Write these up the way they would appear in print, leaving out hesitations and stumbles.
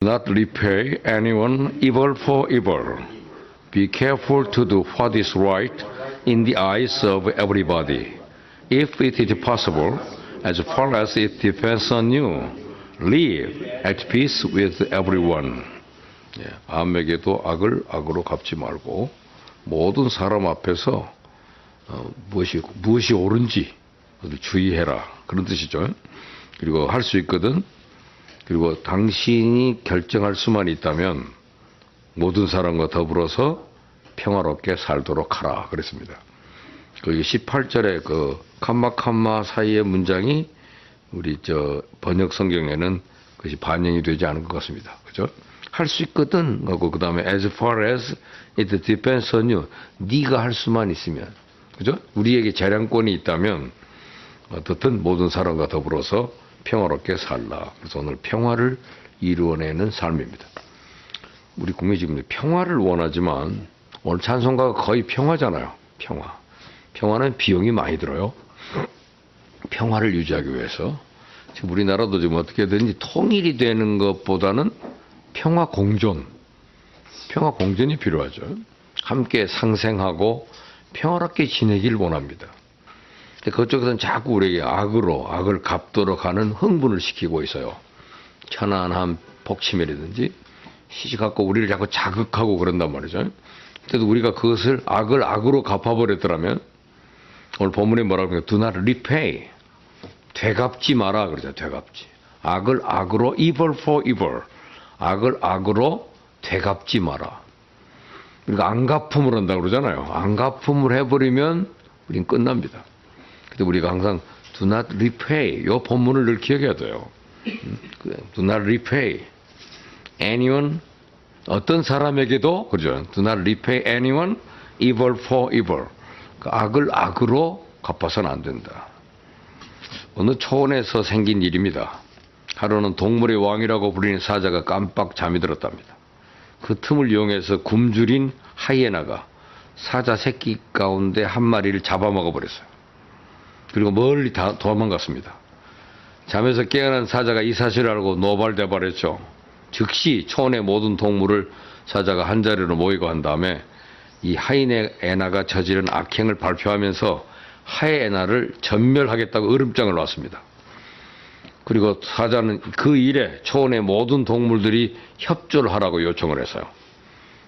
Not repay anyone evil for evil. Be careful to do what is right in the eyes of everybody. If it is possible, as far as it depends on you, live at peace with everyone. 암에게도 악을 악으로 갚지 말고 모든 사람 앞에서 무엇이 옳은지 주의해라. 그런 뜻이죠. 그리고 할 수 있거든. 그리고 당신이 결정할 수만 있다면 모든 사람과 더불어서 평화롭게 살도록 하라. 그랬습니다. 그 18절에 그 칸마 사이의 문장이 우리 번역 성경에는 그것이 반영이 되지 않은 것 같습니다. 그죠? 할 수 있거든 하고 그다음에 as far as it depends on you. 네가 할 수만 있으면. 그죠? 우리에게 재량권이 있다면 어떻든 모든 사람과 더불어서 평화롭게 살라. 그래서 오늘 평화를 이루어내는 삶입니다. 우리 국민이 지금 평화를 원하지만 오늘 찬송가가 거의 평화잖아요. 평화. 평화는 비용이 많이 들어요. 평화를 유지하기 위해서. 지금 우리나라도 지금 어떻게든지 통일이 되는 것보다는 평화 공존이 필요하죠. 함께 상생하고 평화롭게 지내길 원합니다. 그쪽에서는 자꾸 우리에게 악을 갚도록 하는 흥분을 시키고 있어요. 천안함 폭침이라든지 시시갖고 우리를 자꾸 자극하고 그런단 말이죠. 그래도 우리가 그것을 악을 악으로 갚아버렸더라면 오늘 본문에 뭐라고 하면 do not repay. 되갚지 마라 그러죠. 되갚지. 악을 악으로 evil for evil. 악을 악으로 되갚지 마라. 그러니까 안갚음을 한다고 그러잖아요. 안갚음을 해버리면 우린 끝납니다. 근데 우리가 항상 do not repay. 이 본문을 늘 기억해야 돼요. do not repay anyone 어떤 사람에게도 그죠? do not repay anyone evil for evil. 악을 악으로 갚아서는 안 된다. 어느 초원에서 생긴 일입니다. 하루는 동물의 왕이라고 불리는 사자가 깜빡 잠이 들었답니다. 그 틈을 이용해서 굶주린 하이에나가 사자 새끼 가운데 한 마리를 잡아먹어 버렸어요. 그리고 멀리 다 도망갔습니다. 잠에서 깨어난 사자가 이 사실을 알고 노발대발했죠. 즉시 초원의 모든 동물을 사자가 한자리로 모이고 한 다음에 이 하이에나가 저지른 악행을 발표하면서 하이에나를 전멸하겠다고 으름장을 놨습니다. 그리고 사자는 그 일에 초원의 모든 동물들이 협조를 하라고 요청을 했어요.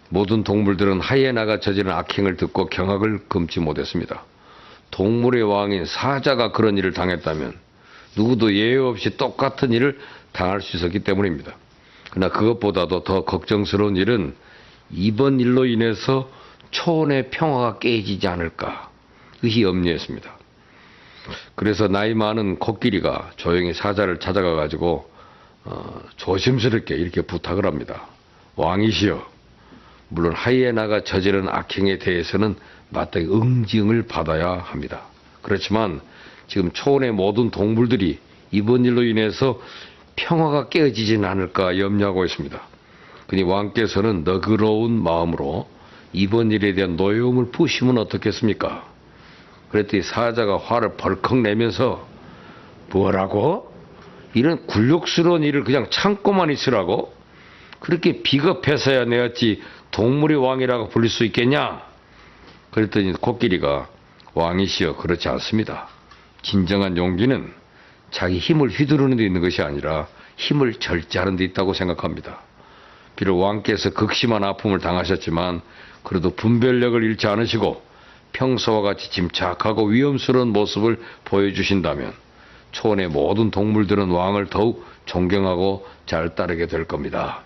모든 동물들은 하이에나가 저지른 악행을 듣고 경악을 금치 못했습니다. 동물의 왕인 사자가 그런 일을 당했다면 누구도 예외 없이 똑같은 일을 당할 수 있었기 때문입니다. 그러나 그것보다도 더 걱정스러운 일은 이번 일로 인해서 초원의 평화가 깨지지 않을까 그것이 염려했습니다. 그래서 나이 많은 코끼리가 조용히 사자를 찾아가 가지고 조심스럽게 이렇게 부탁을 합니다. 왕이시여, 물론 하이에나가 저지른 악행에 대해서는 마땅히 응징을 받아야 합니다. 그렇지만 지금 초원의 모든 동물들이 이번 일로 인해서 평화가 깨어지진 않을까 염려하고 있습니다. 그니 왕께서는 너그러운 마음으로 이번 일에 대한 노여움을 푸시면 어떻겠습니까? 그랬더니 사자가 화를 벌컥 내면서 뭐라고? 이런 굴욕스러운 일을 그냥 참고만 있으라고? 그렇게 비겁해서야 내었지 동물의 왕이라고 불릴 수 있겠냐? 그랬더니 코끼리가 왕이시여 그렇지 않습니다. 진정한 용기는 자기 힘을 휘두르는 데 있는 것이 아니라 힘을 절제하는 데 있다고 생각합니다. 비록 왕께서 극심한 아픔을 당하셨지만 그래도 분별력을 잃지 않으시고 평소와 같이 침착하고 위험스러운 모습을 보여주신다면 초원의 모든 동물들은 왕을 더욱 존경하고 잘 따르게 될 겁니다.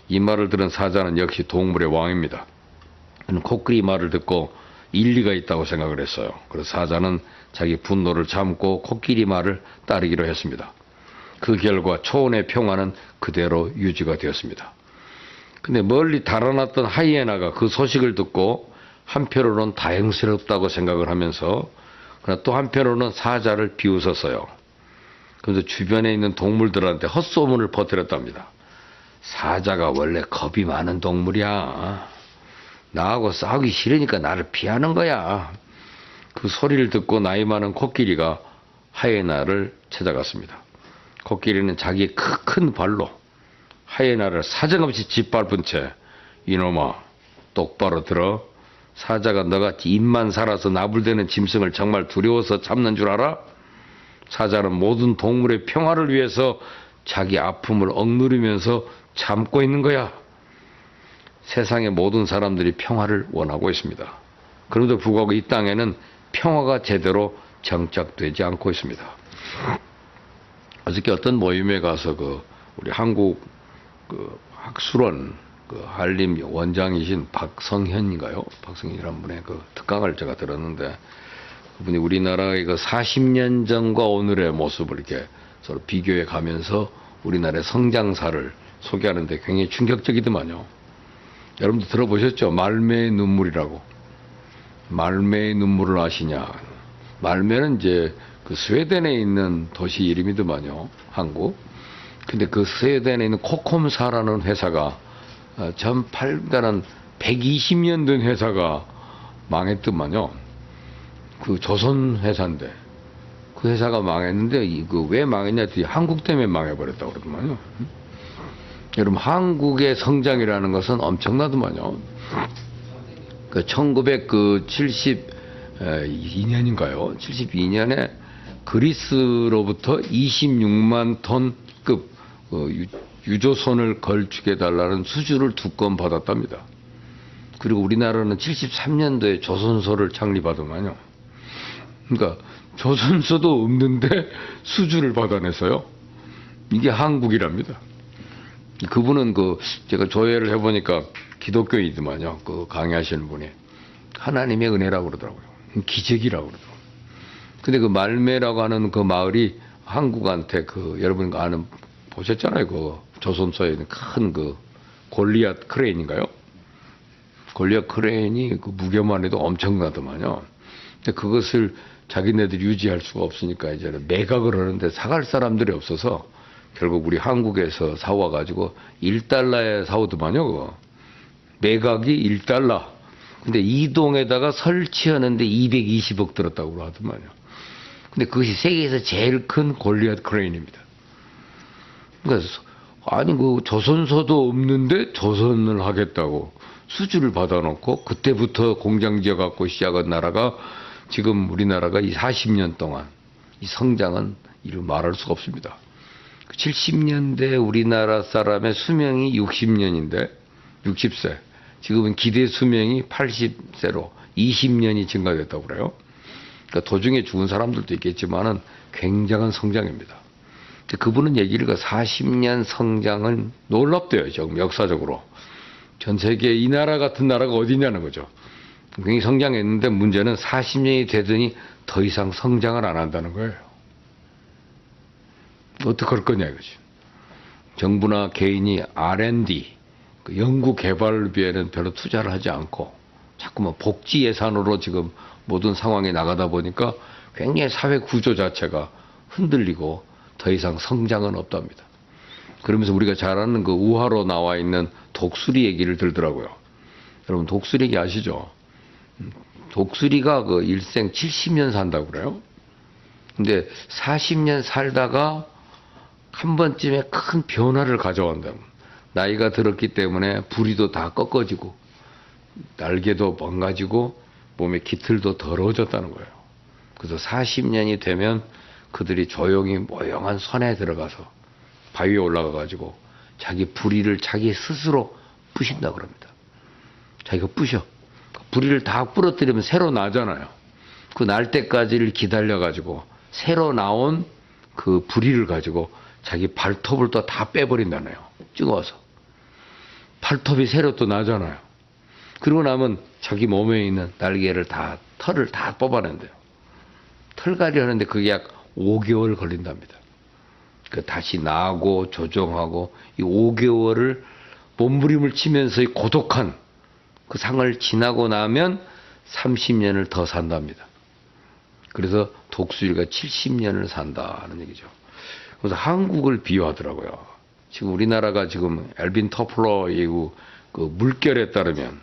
이 말을 들은 사자는 역시 동물의 왕입니다. 그는 코끼리 말을 듣고 일리가 있다고 생각을 했어요. 그래서 사자는 자기 분노를 참고 코끼리 말을 따르기로 했습니다. 그 결과 초원의 평화는 그대로 유지가 되었습니다. 근데 멀리 달아났던 하이에나가 그 소식을 듣고 한편으로는 다행스럽다고 생각을 하면서 그러나 또 한편으로는 사자를 비웃었어요. 그래서 주변에 있는 동물들한테 헛소문을 퍼뜨렸답니다. 사자가 원래 겁이 많은 동물이야. 나하고 싸우기 싫으니까 나를 피하는 거야. 그 소리를 듣고 나이 많은 코끼리가 하이에나를 찾아갔습니다. 코끼리는 자기의 큰 발로 하이에나를 사정없이 짓밟은 채 이놈아 똑바로 들어. 사자가 너같이 입만 살아서 나불대는 짐승을 정말 두려워서 참는 줄 알아? 사자는 모든 동물의 평화를 위해서 자기 아픔을 억누르면서 참고 있는 거야. 세상의 모든 사람들이 평화를 원하고 있습니다. 그럼에도 불구하고 이 땅에는 평화가 제대로 정착되지 않고 있습니다. 어저께 어떤 모임에 가서 우리 한국 학술원 한림 원장이신 박성현인가요? 박성현이라는 분의 특강을 제가 들었는데, 그분이 우리나라의 40년 전과 오늘의 모습을 이렇게 서로 비교해 가면서 우리나라의 성장사를 소개하는데 굉장히 충격적이더만요. 여러분도 들어보셨죠? 말매의 눈물이라고. 말매의 눈물을 아시냐? 말매는 이제 스웨덴에 있는 도시 이름이더만요. 한국. 근데 그 스웨덴에 있는 코콤사라는 회사가 전팔다는 120년 된 회사가 망했더만요. 조선 회사인데 그 회사가 망했는데 왜 망했냐 했더니 한국 때문에 망해버렸다고 그러더만요. 여러분, 한국의 성장이라는 것은 엄청나더만요. 1972년인가요? 72년에 그리스로부터 26만 톤급 유조선을 걸축해달라는 수주를 2건 받았답니다. 그리고 우리나라는 73년도에 조선소를 창립하더만요. 그러니까 조선소도 없는데 수주를 받아냈어요. 이게 한국이랍니다. 그분은 제가 조회를 해보니까 기독교이더만요. 강의하시는 분이. 하나님의 은혜라고 그러더라고요. 기적이라고 그러더라고요. 근데 말매라고 하는 마을이 한국한테 여러분 아는, 보셨잖아요. 조선소에 있는 큰 골리앗 크레인인가요? 골리앗 크레인이 무게만 해도 엄청나더만요. 근데 그것을 자기네들이 유지할 수가 없으니까 이제는 매각을 하는데 사갈 사람들이 없어서 결국 우리 한국에서 사와가지고 1달러에 사오더만요. 매각이 1달러. 근데 이동에다가 설치하는데 220억 들었다고 하더만요. 근데 그것이 세계에서 제일 큰 골리앗 크레인입니다. 그래서 아니 조선소도 없는데 조선을 하겠다고 수주를 받아놓고 그때부터 공장 지어갖고 시작한 나라가 지금 우리나라가 이 40년 동안 이 성장은 이루 말할 수가 없습니다. 70년대 우리나라 사람의 수명이 60년인데 60세. 지금은 기대 수명이 80세로 20년이 증가됐다고 그래요. 그러니까 도중에 죽은 사람들도 있겠지만은 굉장한 성장입니다. 그분은 얘기를 40년 성장은 놀랍대요. 지금 역사적으로. 전 세계에 이 나라 같은 나라가 어디냐는 거죠. 굉장히 성장했는데 문제는 40년이 되더니 더 이상 성장을 안 한다는 거예요. 어떡할 거냐 이거지. 정부나 개인이 R&D, 연구 개발비에는 별로 투자를 하지 않고 자꾸만 복지 예산으로 지금 모든 상황이 나가다 보니까 굉장히 사회 구조 자체가 흔들리고 더 이상 성장은 없답니다. 그러면서 우리가 잘 아는 우화로 나와 있는 독수리 얘기를 들더라고요. 여러분, 독수리 얘기 아시죠? 독수리가 일생 70년 산다고 그래요. 근데 40년 살다가 한 번쯤에 큰 변화를 가져온다. 나이가 들었기 때문에 부리도 다 꺾어지고 날개도 망가지고 몸의 깃털도 더러워졌다는 거예요. 그래서 40년이 되면 그들이 조용히 모형한 선에 들어가서 바위에 올라가 가지고 자기 부리를 자기 스스로 부신다 그럽니다. 자기가 부셔. 부리를 다 부러뜨리면 새로 나잖아요. 그 날 때까지를 기다려 가지고 새로 나온 그 부리를 가지고 자기 발톱을 또 다 빼버린다네요. 찍어서. 발톱이 새로 또 나잖아요. 그러고 나면 자기 몸에 있는 날개를 털을 다 뽑아낸대요. 털갈이 하는데 그게 약 5개월 걸린답니다. 다시 나고 조정하고 이 5개월을 몸부림을 치면서 고독한 그 상을 지나고 나면 30년을 더 산답니다. 그래서 독수리가 70년을 산다는 얘기죠. 그래서 한국을 비유하더라고요. 지금 우리나라가 지금 엘빈 터플러의 그 물결에 따르면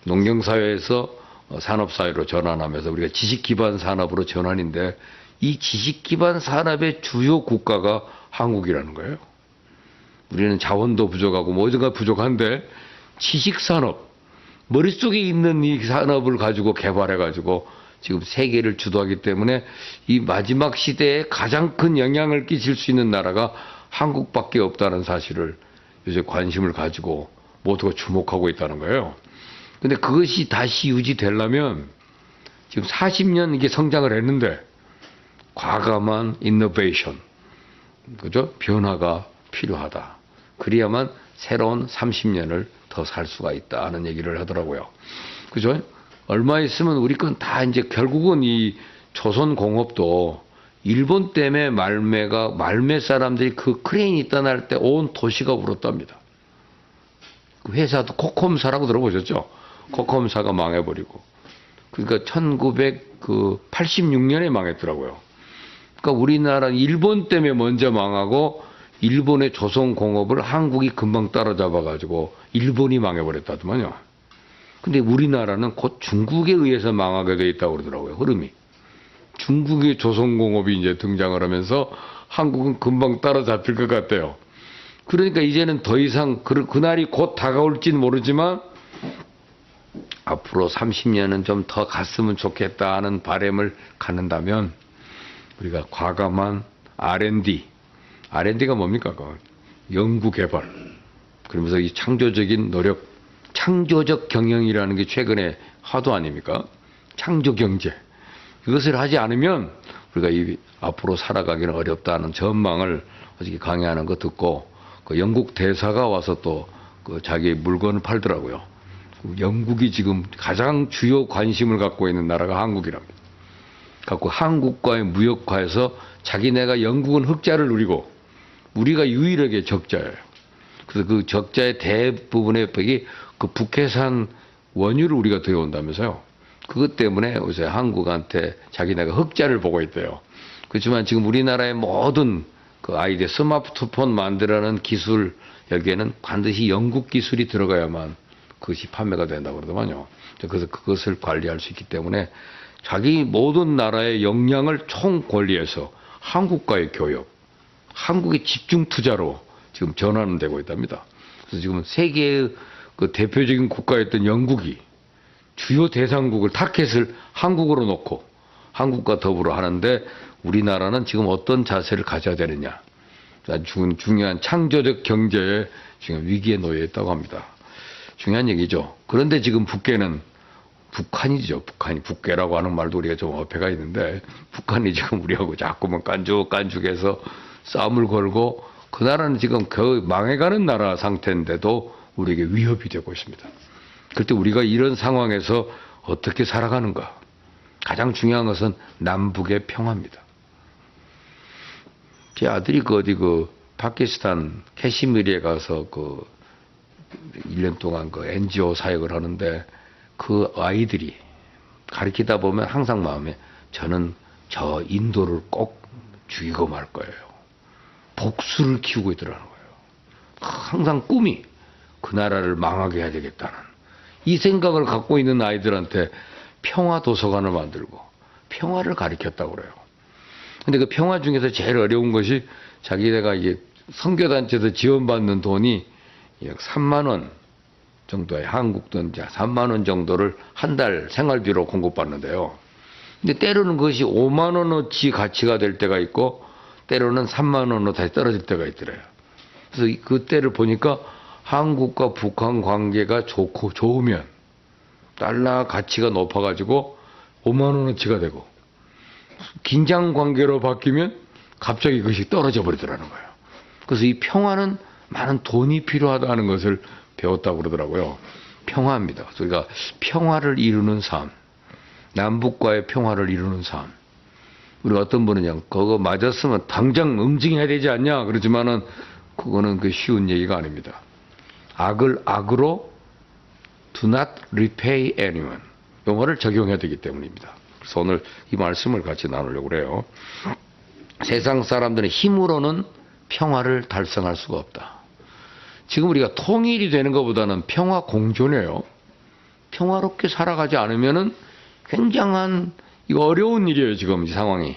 농경사회에서 산업사회로 전환하면서 우리가 지식기반 산업으로 전환인데 이 지식기반 산업의 주요 국가가 한국이라는 거예요. 우리는 자원도 부족하고 뭐든가 부족한데 지식산업, 머릿속에 있는 이 산업을 가지고 개발해가지고 지금 세계를 주도하기 때문에 이 마지막 시대에 가장 큰 영향을 끼칠 수 있는 나라가 한국밖에 없다는 사실을 요새 관심을 가지고 모두가 주목하고 있다는 거예요. 근데 그것이 다시 유지되려면 지금 40년 이게 성장을 했는데 과감한 이노베이션, 그죠? 변화가 필요하다. 그래야만 새로운 30년을 더 살 수가 있다는 얘기를 하더라고요. 그죠? 얼마 있으면 우리 건 다 이제 결국은 이 조선공업도 일본 때문에 말매 사람들이 그 크레인이 떠날 때 온 도시가 울었답니다. 그 회사도 코컴사라고 들어보셨죠? 코컴사가 망해버리고. 그러니까 1986년에 망했더라고요. 그러니까 우리나라는 일본 때문에 먼저 망하고 일본의 조선공업을 한국이 금방 따라잡아가지고 일본이 망해버렸다더만요. 근데 우리나라는 곧 중국에 의해서 망하게 돼 있다고 그러더라고요. 흐름이. 중국의 조선공업이 이제 등장을 하면서 한국은 금방 따라잡힐 것 같아요. 그러니까 이제는 더 이상 그날이 곧 다가올지는 모르지만 앞으로 30년은 좀 더 갔으면 좋겠다 하는 바람을 갖는다면 우리가 과감한 R&D가 뭡니까? 연구개발. 그러면서 이 창조적인 노력, 창조적 경영이라는 게 최근에 화두 아닙니까? 창조경제. 이것을 하지 않으면 우리가 이 앞으로 살아가기는 어렵다는 전망을 어저께 강의하는 거 듣고 그 영국 대사가 와서 또 그 자기 물건을 팔더라고요. 영국이 지금 가장 주요 관심을 갖고 있는 나라가 한국이랍니다. 갖고 한국과의 무역화에서 자기네가 영국은 흑자를 누리고 우리가 유일하게 적자예요. 그래서 그 적자의 대부분의 벽이 그 북해산 원유를 우리가 들여온다면서요. 그것 때문에 요새 한국한테 자기네가 흑자를 보고 있대요. 그렇지만 지금 우리나라의 모든 그 아이들 스마트폰 만들어내는 기술 여기에는 반드시 영국 기술이 들어가야만 그것이 판매가 된다고 그러더만요. 그래서 그것을 관리할 수 있기 때문에 자기 모든 나라의 역량을 총 관리해서 한국과의 교역, 한국의 집중 투자로 지금 전환되고 있답니다. 그래서 지금 세계의 그 대표적인 국가였던 영국이 주요 대상국을 타켓을 한국으로 놓고 한국과 더불어 하는데 우리나라는 지금 어떤 자세를 가져야 되느냐. 중요한 창조적 경제에 지금 위기에 놓여 있다고 합니다. 중요한 얘기죠. 그런데 지금 북한이죠. 북한이 북괴라고 하는 말도 우리가 좀 어폐가 있는데 북한이 지금 우리하고 자꾸만 깐죽해서 싸움을 걸고 그 나라는 지금 거의 망해가는 나라 상태인데도 우리에게 위협이 되고 있습니다. 그때 우리가 이런 상황에서 어떻게 살아가는가? 가장 중요한 것은 남북의 평화입니다. 제 아들이 파키스탄 캐시미르에 가서 1년 동안 NGO 사역을 하는데 그 아이들이 가르치다 보면 항상 마음에 저는 저 인도를 꼭 죽이고 말 거예요. 복수를 키우고 있더라는 거예요. 항상 꿈이 그 나라를 망하게 해야 되겠다는 이 생각을 갖고 있는 아이들한테 평화 도서관을 만들고 평화를 가르쳤다고 그래요. 근데 그 평화 중에서 제일 어려운 것이 자기네가 이제 선교단체에서 지원받는 돈이 약 3만 원 정도의 한국 돈 3만 원 정도를 한 달 생활비로 공급받는데요. 근데 때로는 그것이 5만 원어치 가치가 될 때가 있고 때로는 3만 원으로 다시 떨어질 때가 있더래요. 그래서 그때를 보니까 한국과 북한 관계가 좋으면 달러 가치가 높아가지고 5만 원어치가 되고 긴장 관계로 바뀌면 갑자기 그것이 떨어져 버리더라는 거예요. 그래서 이 평화는 많은 돈이 필요하다는 것을 배웠다고 그러더라고요. 평화입니다. 우리가 평화를 이루는 삶, 남북과의 평화를 이루는 삶. 우리 어떤 분은 그거 맞았으면 당장 응징해야 되지 않냐 그러지만은 그거는 쉬운 얘기가 아닙니다. 악을 악으로 do not repay anyone. 용어를 적용해야 되기 때문입니다. 그래서 오늘 이 말씀을 같이 나누려고 그래요. 세상 사람들은 힘으로는 평화를 달성할 수가 없다. 지금 우리가 통일이 되는 것보다는 평화 공존이에요. 평화롭게 살아가지 않으면은 굉장한 이거 어려운 일이에요. 지금 이 상황이.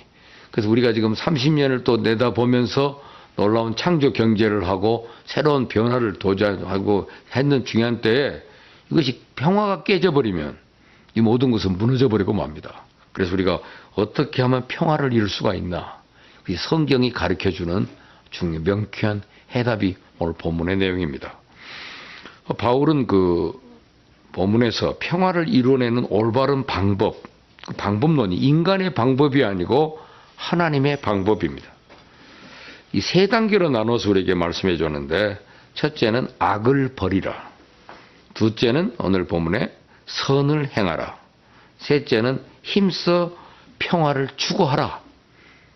그래서 우리가 지금 30년을 또 내다보면서 놀라운 창조 경제를 하고 새로운 변화를 도전하고 했는 중요한 때에 이것이 평화가 깨져버리면 이 모든 것은 무너져버리고 맙니다. 그래서 우리가 어떻게 하면 평화를 이룰 수가 있나? 이 성경이 가르쳐주는 명쾌한 해답이 오늘 본문의 내용입니다. 바울은 그 본문에서 평화를 이루어내는 올바른 방법, 그 방법론이 인간의 방법이 아니고 하나님의 방법입니다. 이 세 단계로 나눠서 우리에게 말씀해 줬는데, 첫째는 악을 버리라. 둘째는 오늘 본문에 선을 행하라. 셋째는 힘써 평화를 추구하라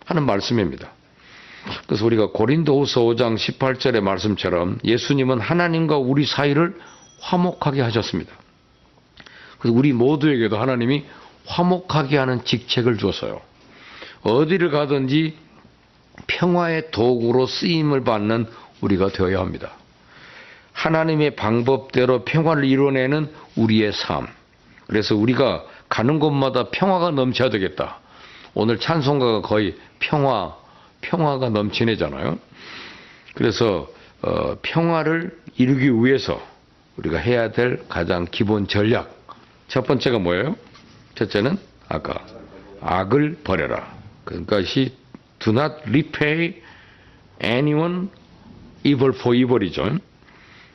하는 말씀입니다. 그래서 우리가 고린도후서 5장 18절의 말씀처럼 예수님은 하나님과 우리 사이를 화목하게 하셨습니다. 그래서 우리 모두에게도 하나님이 화목하게 하는 직책을 줬어요. 어디를 가든지 평화의 도구로 쓰임을 받는 우리가 되어야 합니다. 하나님의 방법대로 평화를 이루어내는 우리의 삶. 그래서 우리가 가는 곳마다 평화가 넘쳐야 되겠다. 오늘 찬송가가 거의 평화가 넘치네잖아요. 그래서 평화를 이루기 위해서 우리가 해야 될 가장 기본 전략. 첫 번째가 뭐예요? 첫째는 아까 악을 버려라. 그러니까 do not repay anyone evil for evil이죠.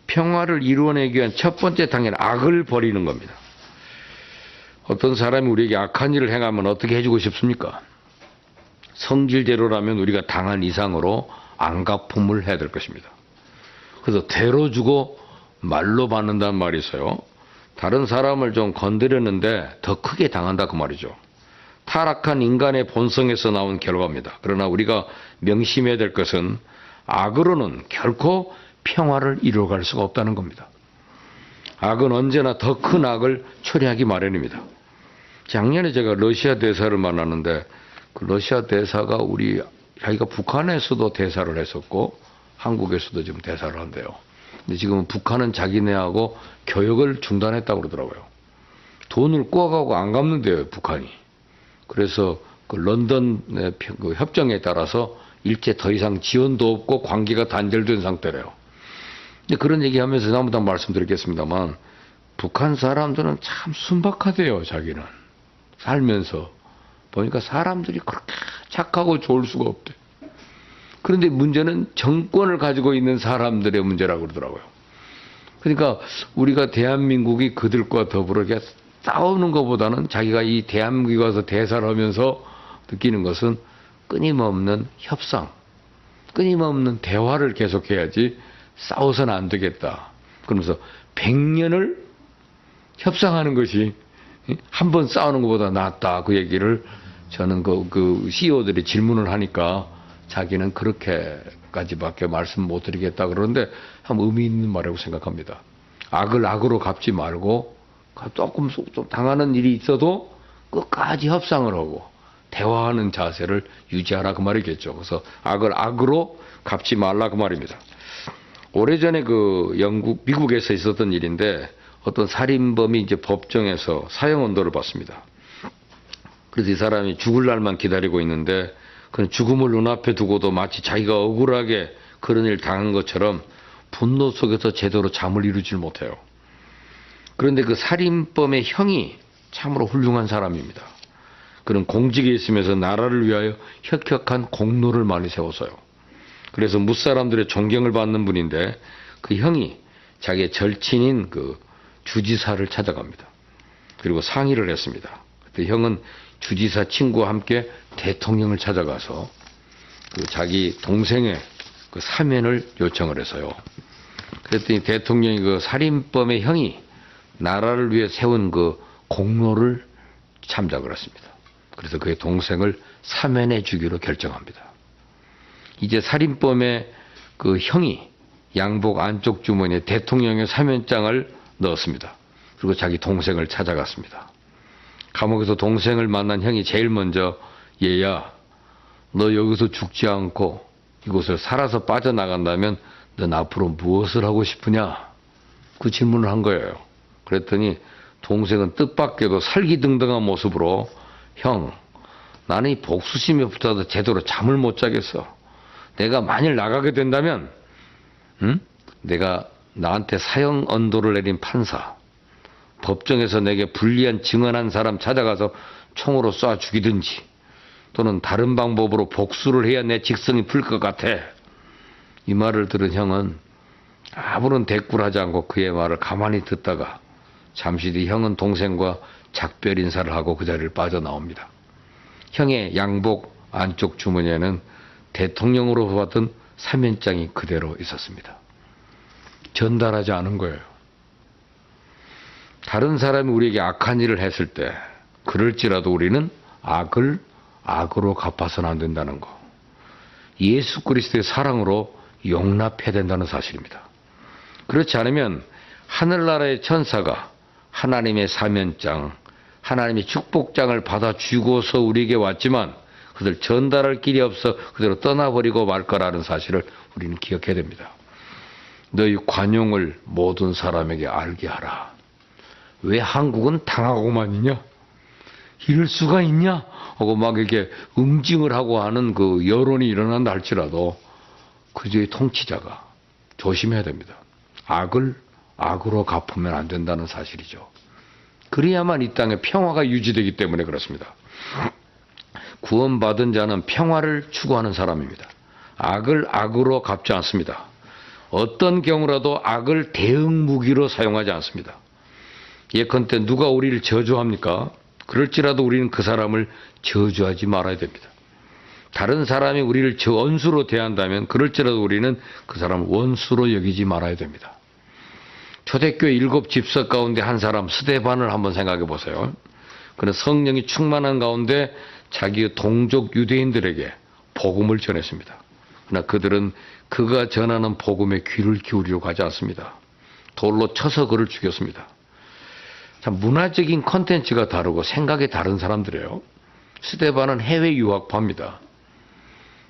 평화를 이루어내기 위한 첫 번째 단계는 악을 버리는 겁니다. 어떤 사람이 우리에게 악한 일을 행하면 어떻게 해주고 싶습니까? 성질대로라면 우리가 당한 이상으로 안갚음을 해야 될 것입니다. 그래서 대로 주고 말로 받는다는 말이 있어요. 다른 사람을 좀 건드렸는데 더 크게 당한다 그 말이죠. 타락한 인간의 본성에서 나온 결과입니다. 그러나 우리가 명심해야 될 것은 악으로는 결코 평화를 이루어갈 수가 없다는 겁니다. 악은 언제나 더 큰 악을 초래하기 마련입니다. 작년에 제가 러시아 대사를 만났는데 그 러시아 대사가 자기가 북한에서도 대사를 했었고 한국에서도 지금 대사를 한대요. 근데 지금 북한은 자기네하고 교역을 중단했다고 그러더라고요. 돈을 꾸어가고 안 갚는데요, 북한이. 그래서 그 런던의 그 협정에 따라서 일제 더 이상 지원도 없고 관계가 단절된 상태래요. 근데 그런 얘기하면서 나무다 말씀드리겠습니다만 북한 사람들은 참 순박하대요. 자기는 살면서 보니까 사람들이 그렇게 착하고 좋을 수가 없대. 그런데 문제는 정권을 가지고 있는 사람들의 문제라고 그러더라고요. 그러니까 우리가 대한민국이 그들과 더불어 이렇게 싸우는 것보다는 자기가 이 대한민국에 와서 대사를 하면서 느끼는 것은 끊임없는 협상, 끊임없는 대화를 계속해야지 싸워서는 안 되겠다. 그러면서 100년을 협상하는 것이 한 번 싸우는 것보다 낫다. 그 얘기를 저는 그 CEO들이 질문을 하니까 자기는 그렇게까지밖에 말씀 못 드리겠다 그러는데 참 의미 있는 말이라고 생각합니다. 악을 악으로 갚지 말고 조금 좀 당하는 일이 있어도 끝까지 협상을 하고 대화하는 자세를 유지하라 그 말이겠죠. 그래서 악을 악으로 갚지 말라 그 말입니다. 오래전에 미국에서 있었던 일인데 어떤 살인범이 이제 법정에서 사형 언도를 받습니다. 그래서 이 사람이 죽을 날만 기다리고 있는데 그 죽음을 눈앞에 두고도 마치 자기가 억울하게 그런 일 당한 것처럼 분노 속에서 제대로 잠을 이루질 못해요. 그런데 그 살인범의 형이 참으로 훌륭한 사람입니다. 그는 공직에 있으면서 나라를 위하여 혁혁한 공로를 많이 세웠어요. 그래서 무사람들의 존경을 받는 분인데 그 형이 자기의 절친인 그 주지사를 찾아갑니다. 그리고 상의를 했습니다. 그때 형은 주지사 친구와 함께 대통령을 찾아가서 그 자기 동생의 그 사면을 요청을 해서요. 그랬더니 대통령이 그 살인범의 형이 나라를 위해 세운 그 공로를 참작을 했습니다. 그래서 그의 동생을 사면해 주기로 결정합니다. 이제 살인범의 그 형이 양복 안쪽 주머니에 대통령의 사면장을 넣었습니다. 그리고 자기 동생을 찾아갔습니다. 감옥에서 동생을 만난 형이 제일 먼저 얘야, 너 여기서 죽지 않고 이곳을 살아서 빠져나간다면 넌 앞으로 무엇을 하고 싶으냐? 그 질문을 한 거예요. 그랬더니 동생은 뜻밖에도 살기등등한 모습으로 형, 나는 이 복수심에 붙어서 제대로 잠을 못 자겠어. 내가 만일 나가게 된다면, 내가 나한테 사형 언도를 내린 판사, 법정에서 내게 불리한 증언한 사람 찾아가서 총으로 쏴 죽이든지, 또는 다른 방법으로 복수를 해야 내 직성이 풀 것 같아. 이 말을 들은 형은 아무런 대꾸를 하지 않고 그의 말을 가만히 듣다가 잠시 뒤 형은 동생과 작별 인사를 하고 그 자리를 빠져나옵니다. 형의 양복 안쪽 주머니에는 대통령으로 받은 사면장이 그대로 있었습니다. 전달하지 않은 거예요. 다른 사람이 우리에게 악한 일을 했을 때 그럴지라도 우리는 악을 악으로 갚아서는 안 된다는 거. 예수 그리스도의 사랑으로 용납해야 된다는 사실입니다. 그렇지 않으면 하늘나라의 천사가 하나님의 사면장, 하나님의 축복장을 받아 주고서 우리에게 왔지만 그들 전달할 길이 없어 그대로 떠나버리고 말 거라는 사실을 우리는 기억해야 됩니다. 너희 관용을 모든 사람에게 알게 하라. 왜 한국은 당하고만 있냐? 이럴 수가 있냐? 하고 막 이렇게 응징을 하고 하는 그 여론이 일어난다 할지라도 그저의 통치자가 조심해야 됩니다. 악을 악으로 갚으면 안 된다는 사실이죠. 그래야만 이 땅에 평화가 유지되기 때문에 그렇습니다. 구원받은 자는 평화를 추구하는 사람입니다. 악을 악으로 갚지 않습니다. 어떤 경우라도 악을 대응 무기로 사용하지 않습니다. 예컨대 누가 우리를 저주합니까? 그럴지라도 우리는 그 사람을 저주하지 말아야 됩니다. 다른 사람이 우리를 원수로 대한다면 그럴지라도 우리는 그 사람을 원수로 여기지 말아야 됩니다. 초대교회 7 집사 가운데 한 사람 스데반을 한번 생각해 보세요. 그는 성령이 충만한 가운데 자기의 동족 유대인들에게 복음을 전했습니다. 그러나 그들은 그가 전하는 복음에 귀를 기울이려고 하지 않습니다. 돌로 쳐서 그를 죽였습니다. 참 문화적인 콘텐츠가 다르고 생각이 다른 사람들이에요. 스데반은 해외 유학파입니다.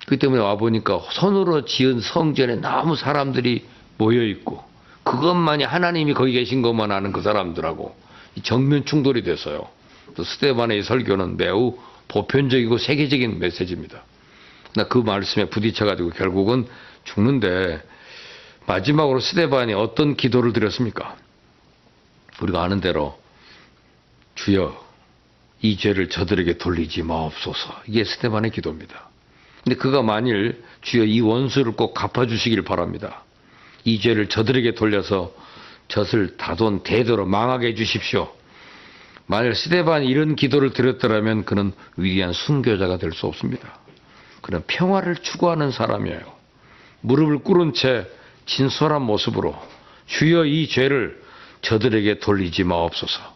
그 때문에 와보니까 손으로 지은 성전에 너무 사람들이 모여있고 그것만이 하나님이 거기 계신 것만 아는 그 사람들하고 정면 충돌이 됐어요. 또 스데반의 설교는 매우 보편적이고 세계적인 메시지입니다. 나 그 말씀에 부딪혀가지고 결국은 죽는데 마지막으로 스데반이 어떤 기도를 드렸습니까? 우리가 아는 대로 주여 이 죄를 저들에게 돌리지 마옵소서. 이게 스데반의 기도입니다. 근데 그가 만일 주여 이 원수를 꼭 갚아주시길 바랍니다. 이 죄를 저들에게 돌려서 젖을 다돈 대대로 망하게 해주십시오. 만일 스데반이 이런 기도를 드렸더라면 그는 위대한 순교자가 될 수 없습니다. 그는 평화를 추구하는 사람이에요. 무릎을 꿇은 채 진솔한 모습으로 주여 이 죄를 저들에게 돌리지 마옵소서.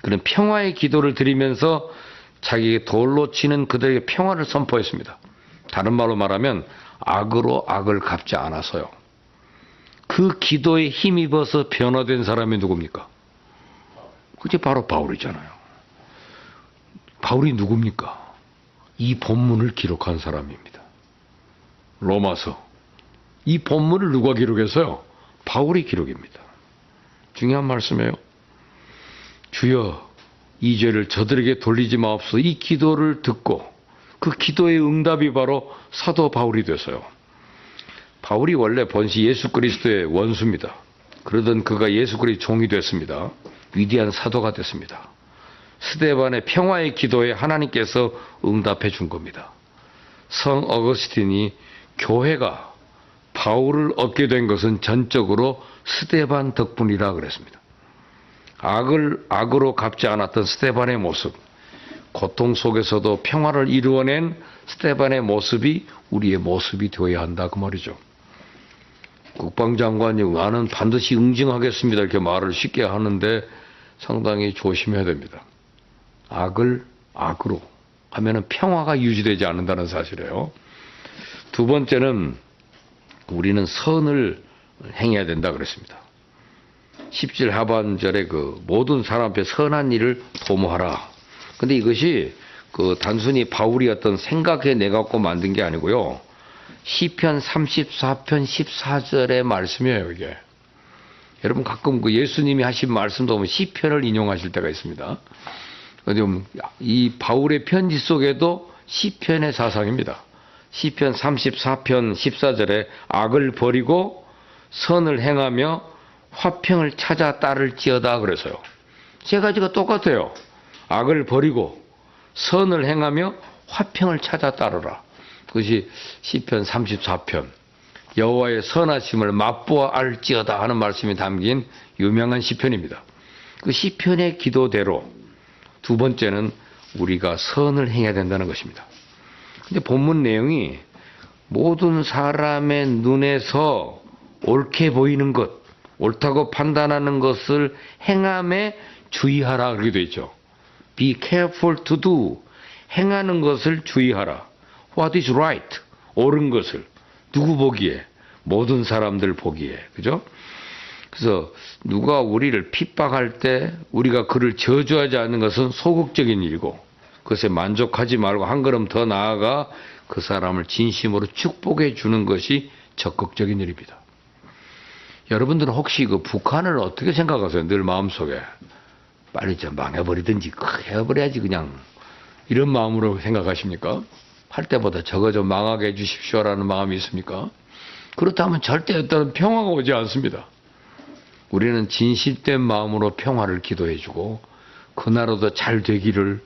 그는 평화의 기도를 드리면서 자기에게 돌로 치는 그들에게 평화를 선포했습니다. 다른 말로 말하면 악으로 악을 갚지 않아서요. 그 기도에 힘입어서 변화된 사람이 누굽니까? 그게 바로 바울이잖아요. 바울이 누굽니까? 이 본문을 기록한 사람입니다. 로마서. 이 본문을 누가 기록했어요? 바울이 기록입니다. 중요한 말씀이에요. 주여 이 죄를 저들에게 돌리지 마옵소서. 이 기도를 듣고 그 기도의 응답이 바로 사도 바울이 됐어요. 바울이 원래 본시 예수 그리스도의 원수입니다. 그러던 그가 예수 그리스도의 종이 됐습니다. 위대한 사도가 됐습니다. 스데반의 평화의 기도에 하나님께서 응답해 준 겁니다. 성 어거스틴이 교회가 바울을 얻게 된 것은 전적으로 스데반 덕분이라 그랬습니다. 악을 악으로 갚지 않았던 스데반의 모습, 고통 속에서도 평화를 이루어낸 스데반의 모습이 우리의 모습이 되어야 한다 그 말이죠. 국방장관이 나는 반드시 응징하겠습니다 이렇게 말을 쉽게 하는데 상당히 조심해야 됩니다. 악을 악으로 하면은 평화가 유지되지 않는다는 사실이에요. 두 번째는 우리는 선을 행해야 된다 그랬습니다. 10절 하반절에 그 모든 사람 앞에 선한 일을 도모하라. 근데 이것이 그 단순히 바울이 어떤 생각해 내갖고 만든 게 아니고요. 시편 34편 14절의 말씀이에요, 이게. 여러분 가끔 그 예수님이 하신 말씀도 보면 시편을 인용하실 때가 있습니다. 이 바울의 편지 속에도 시편의 사상입니다. 시편 34편 14절에 악을 버리고 선을 행하며 화평을 찾아 따를지어다 그래서요. 세 가지가 똑같아요. 악을 버리고 선을 행하며 화평을 찾아 따르라. 그것이 시편 34편. 여호와의 선하심을 맛보아 알지어다 하는 말씀이 담긴 유명한 시편입니다. 그 시편의 기도대로 두 번째는 우리가 선을 행해야 된다는 것입니다. 근데 본문 내용이 모든 사람의 눈에서 옳게 보이는 것, 옳다고 판단하는 것을 행함에 주의하라 그렇게 되어 있죠. Be careful to do. 행하는 것을 주의하라. What is right? 옳은 것을. 누구 보기에? 모든 사람들 보기에. 그죠? 그래서 누가 우리를 핍박할 때 우리가 그를 저주하지 않는 것은 소극적인 일이고 그것에 만족하지 말고 한 걸음 더 나아가 그 사람을 진심으로 축복해 주는 것이 적극적인 일입니다. 여러분들은 혹시 그 북한을 어떻게 생각하세요? 늘 마음속에 빨리 좀 망해버리든지 해버려야지 그냥 이런 마음으로 생각하십니까? 할 때보다 저거 좀 망하게 해주십시오라는 마음이 있습니까? 그렇다면 절대 어떤 평화가 오지 않습니다. 우리는 진실된 마음으로 평화를 기도해주고 그 나라도 잘 되기를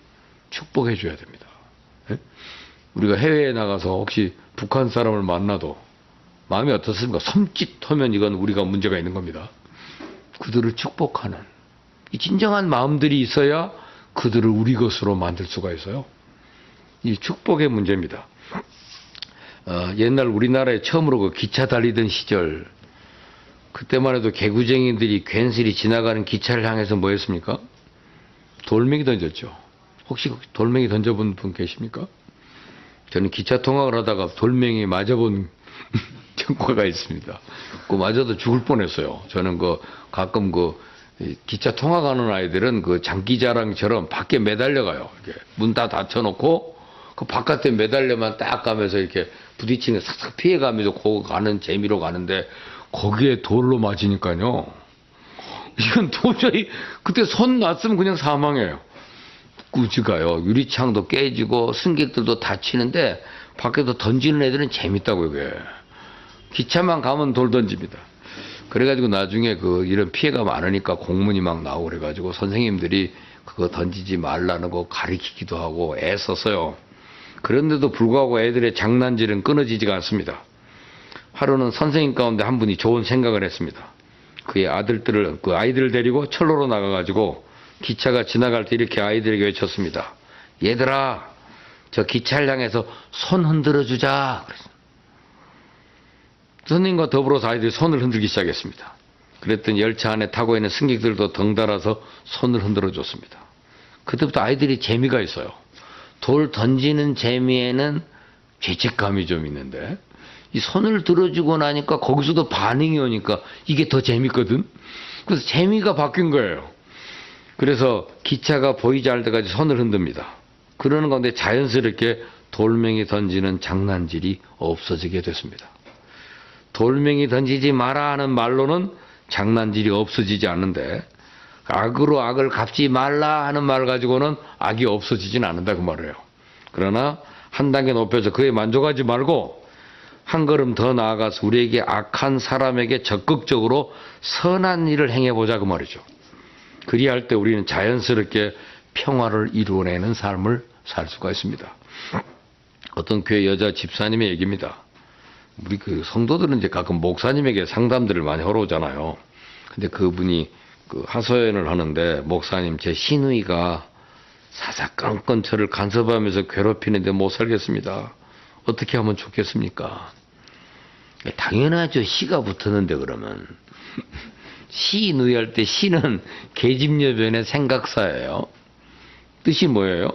축복해 줘야 됩니다. 우리가 해외에 나가서 혹시 북한 사람을 만나도 마음이 어떻습니까? 섬찟하면 이건 우리가 문제가 있는 겁니다. 그들을 축복하는 이 진정한 마음들이 있어야 그들을 우리 것으로 만들 수가 있어요. 이 축복의 문제입니다. 옛날 우리나라에 처음으로 그 기차 달리던 시절 그때만 해도 개구쟁이들이 괜스레 지나가는 기차를 향해서 뭐 했습니까? 돌멩이 던졌죠. 혹시 돌멩이 던져본 분 계십니까? 저는 기차 통학을 하다가 돌멩이 맞아본 경과가 있습니다. 그 맞아도 죽을 뻔했어요. 저는 가끔 기차 통학하는 아이들은 그 장기자랑처럼 밖에 매달려가요. 문 다 닫혀놓고 그 바깥에 매달려만 딱 가면서 이렇게 부딪히는 싹싹 피해가면서 가는 재미로 가는데 거기에 돌로 맞으니까요. 이건 도저히 그때 손 놨으면 그냥 사망해요. 꾸지가요. 유리창도 깨지고 승객들도 다치는데 밖에서 던지는 애들은 재밌다고요. 그게. 기차만 가면 돌 던집니다. 그래가지고 나중에 이런 피해가 많으니까 공문이 막 나오고 그래가지고 선생님들이 그거 던지지 말라는 거 가르치기도 하고 애썼어요. 그런데도 불구하고 애들의 장난질은 끊어지지가 않습니다. 하루는 선생님 가운데 한 분이 좋은 생각을 했습니다. 그의 아이들을 데리고 철로로 나가가지고 기차가 지나갈 때 이렇게 아이들에게 외쳤습니다. 얘들아, 저 기차를 향해서 손 흔들어 주자. 선생님과 더불어서 아이들이 손을 흔들기 시작했습니다. 그랬더니 열차 안에 타고 있는 승객들도 덩달아서 손을 흔들어 줬습니다. 그때부터 아이들이 재미가 있어요. 돌 던지는 재미에는 죄책감이 좀 있는데 이 손을 들어주고 나니까 거기서도 반응이 오니까 이게 더 재밌거든. 그래서 재미가 바뀐 거예요. 그래서 기차가 보이지 않을 때까지 손을 흔듭니다. 그러는 가운데 자연스럽게 돌멩이 던지는 장난질이 없어지게 됐습니다. 돌멩이 던지지 마라 하는 말로는 장난질이 없어지지 않는데 악으로 악을 갚지 말라 하는 말 가지고는 악이 없어지진 않는다 그 말이에요. 그러나 한 단계 높여서 그에 만족하지 말고 한 걸음 더 나아가서 우리에게 악한 사람에게 적극적으로 선한 일을 행해보자 그 말이죠. 그리할 때 우리는 자연스럽게 평화를 이루어내는 삶을 살 수가 있습니다. 어떤 교회 여자 집사님의 얘기입니다. 우리 성도들은 이제 가끔 목사님에게 상담들을 많이 하러 오잖아요. 근데 그분이 하소연을 하는데 목사님 제 시누이가 사사건건 저를 간섭하면서 괴롭히는데 못 살겠습니다. 어떻게 하면 좋겠습니까? 당연하죠. 시가 붙었는데 그러면. 시누이 할 때 시는 계집여변의 생각사예요. 뜻이 뭐예요?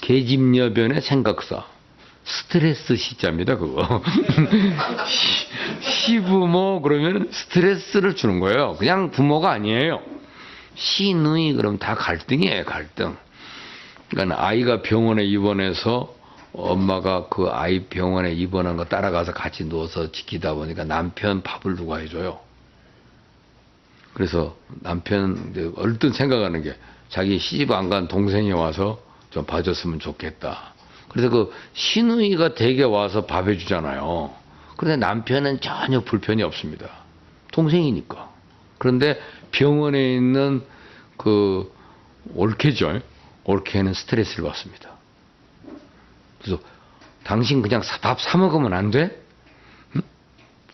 계집여변의 생각사. 스트레스 시자입니다, 그거. 시부모 그러면 스트레스를 주는 거예요. 그냥 부모가 아니에요. 시누이 그럼 다 갈등이에요, 갈등. 그러니까 아이가 병원에 입원해서 엄마가 그 아이 병원에 입원한 거 따라가서 같이 누워서 지키다 보니까 남편 밥을 누가 해줘요. 그래서 남편 얼른 생각하는 게 자기 시집 안 간 동생이 와서 좀 봐줬으면 좋겠다. 그래서 그 시누이가 댁에 와서 밥 해주잖아요. 그런데 남편은 전혀 불편이 없습니다. 동생이니까. 그런데 병원에 있는 그 올케죠. 올케는 스트레스를 받습니다. 그래서 당신 그냥 밥 사 먹으면 안 돼? 응?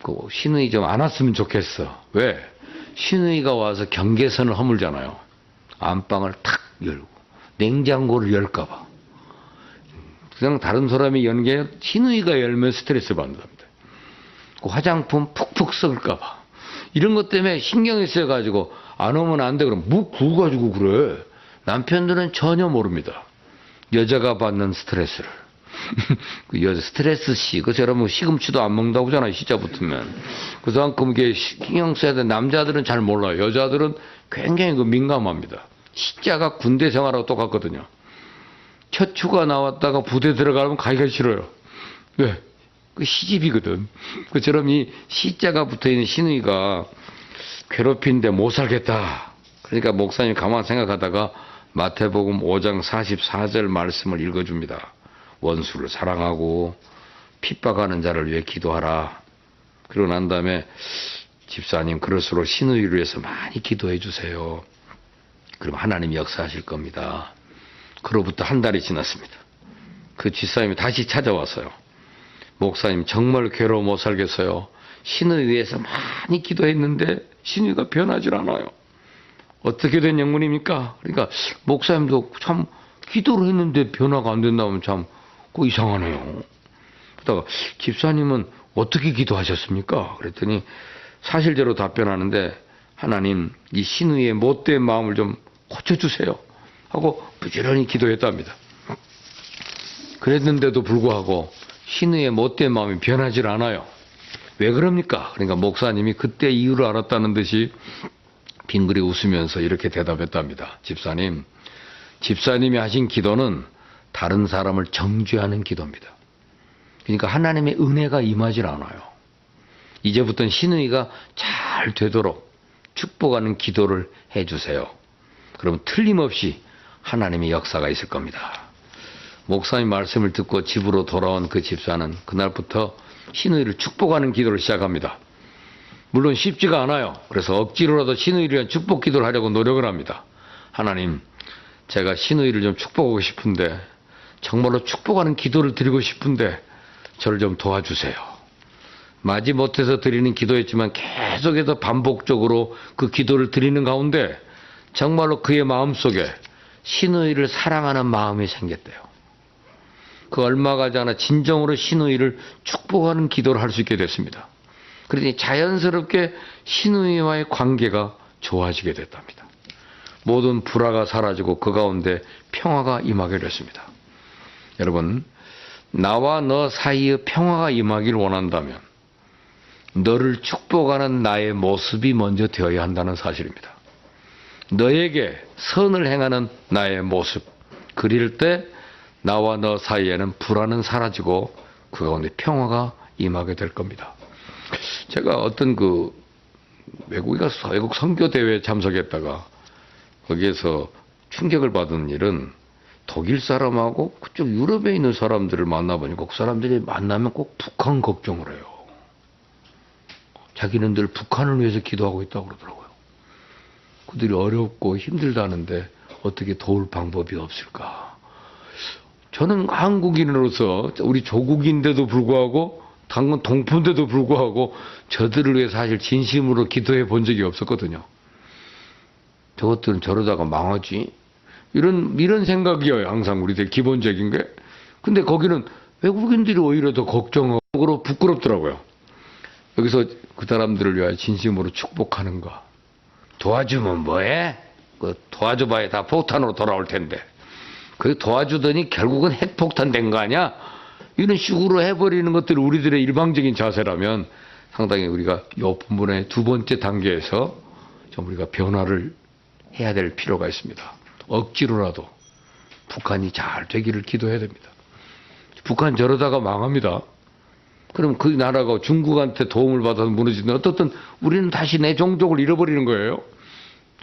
그 시누이 좀 안 왔으면 좋겠어. 왜? 시누이가 와서 경계선을 허물잖아요. 안방을 탁 열고 냉장고를 열까봐. 그냥 다른 사람이 연 게 시누이가 열면 스트레스 받는답니다. 그 화장품 푹푹 썩을까봐. 이런 것 때문에 신경이 쓰여가지고 안 오면 안 돼. 그럼 뭐 구워가지고 그래. 남편들은 전혀 모릅니다. 여자가 받는 스트레스를. 그 여자 스트레스씨. 그 여러분 시금치도 안 먹는다고 하잖아요. 시자 붙으면. 그만큼 이게 신경 써야 돼. 남자들은 잘 몰라요. 여자들은 굉장히 그 민감합니다. 시자가 군대 생활하고 똑같거든요. 첫 휴가 나왔다가 부대 들어가면 가기가 싫어요. 왜? 그 시집이거든. 그처럼 이 시자가 붙어있는 시누이가 괴롭힌데 못 살겠다. 그러니까 목사님이 가만 생각하다가 마태복음 5장 44절 말씀을 읽어줍니다. 원수를 사랑하고 핍박하는 자를 위해 기도하라. 그러고 난 다음에 집사님 그럴수록 시누이를 위해서 많이 기도해 주세요. 그럼 하나님이 역사하실 겁니다. 그로부터 한 달이 지났습니다. 그 집사님이 다시 찾아왔어요. 목사님 정말 괴로워 못 살겠어요. 신을 위해서 많이 기도했는데 신의가 변하질 않아요. 어떻게 된 영문입니까? 그러니까 목사님도 참 기도를 했는데 변화가 안 된다면 참 그 이상하네요. 그러다가 집사님은 어떻게 기도하셨습니까? 그랬더니 사실대로 답변하는데 하나님 이 신의의 못된 마음을 좀 고쳐주세요 하고 부지런히 기도했답니다. 그랬는데도 불구하고 신의의 못된 마음이 변하질 않아요. 왜 그럽니까? 그러니까 목사님이 그때 이유를 알았다는 듯이 빙그레 웃으면서 이렇게 대답했답니다. 집사님이 하신 기도는 다른 사람을 정죄하는 기도입니다. 그러니까 하나님의 은혜가 임하질 않아요. 이제부터는 신의가 잘 되도록 축복하는 기도를 해주세요. 그럼 틀림없이 하나님의 역사가 있을 겁니다. 목사님 말씀을 듣고 집으로 돌아온 그 집사는 그날부터 신의를 축복하는 기도를 시작합니다. 물론 쉽지가 않아요. 그래서 억지로라도 신의를 위한 축복 기도를 하려고 노력을 합니다. 하나님, 제가 신의를 좀 축복하고 싶은데 정말로 축복하는 기도를 드리고 싶은데 저를 좀 도와주세요. 마지못해서 드리는 기도였지만 계속해서 반복적으로 그 기도를 드리는 가운데 정말로 그의 마음속에 신의를 사랑하는 마음이 생겼대요. 그 얼마 가지 않아 진정으로 신의를 축복하는 기도를 할 수 있게 됐습니다. 그러니 자연스럽게 신의와의 관계가 좋아지게 됐답니다. 모든 불화가 사라지고 그 가운데 평화가 임하게 됐습니다. 여러분, 나와 너 사이의 평화가 임하기를 원한다면 너를 축복하는 나의 모습이 먼저 되어야 한다는 사실입니다. 너에게 선을 행하는 나의 모습, 그릴 때 나와 너 사이에는 불화는 사라지고 그 가운데 평화가 임하게 될 겁니다. 제가 어떤 그 외국 선교대회에 참석했다가 거기에서 충격을 받은 일은 독일 사람하고 그쪽 유럽에 있는 사람들을 만나보니까 그 사람들이 만나면 꼭 북한 걱정을 해요. 자기는 늘 북한을 위해서 기도하고 있다고 그러더라고요. 그들이 어렵고 힘들다는데 어떻게 도울 방법이 없을까? 저는 한국인으로서 우리 조국인데도 불구하고 당근 동포인데도 불구하고 저들을 위해 사실 진심으로 기도해 본 적이 없었거든요. 저것들은 저러다가 망하지. 이런 생각이에요. 항상 우리들 기본적인 게. 근데 거기는 외국인들이 오히려 더 걱정하고 부끄럽더라고요. 여기서 그 사람들을 위하여 진심으로 축복하는가. 도와주면 뭐해? 그 도와줘봐야 다 폭탄으로 돌아올 텐데. 그 도와주더니 결국은 핵폭탄 된 거 아니야? 이런 식으로 해버리는 것들이 우리들의 일방적인 자세라면 상당히 우리가 이 부분의 두 번째 단계에서 좀 우리가 변화를 해야 될 필요가 있습니다. 억지로라도 북한이 잘 되기를 기도해야 됩니다. 북한 저러다가 망합니다. 그럼 그 나라가 중국한테 도움을 받아서 무너지는 어떻든 우리는 다시 내 종족을 잃어버리는 거예요.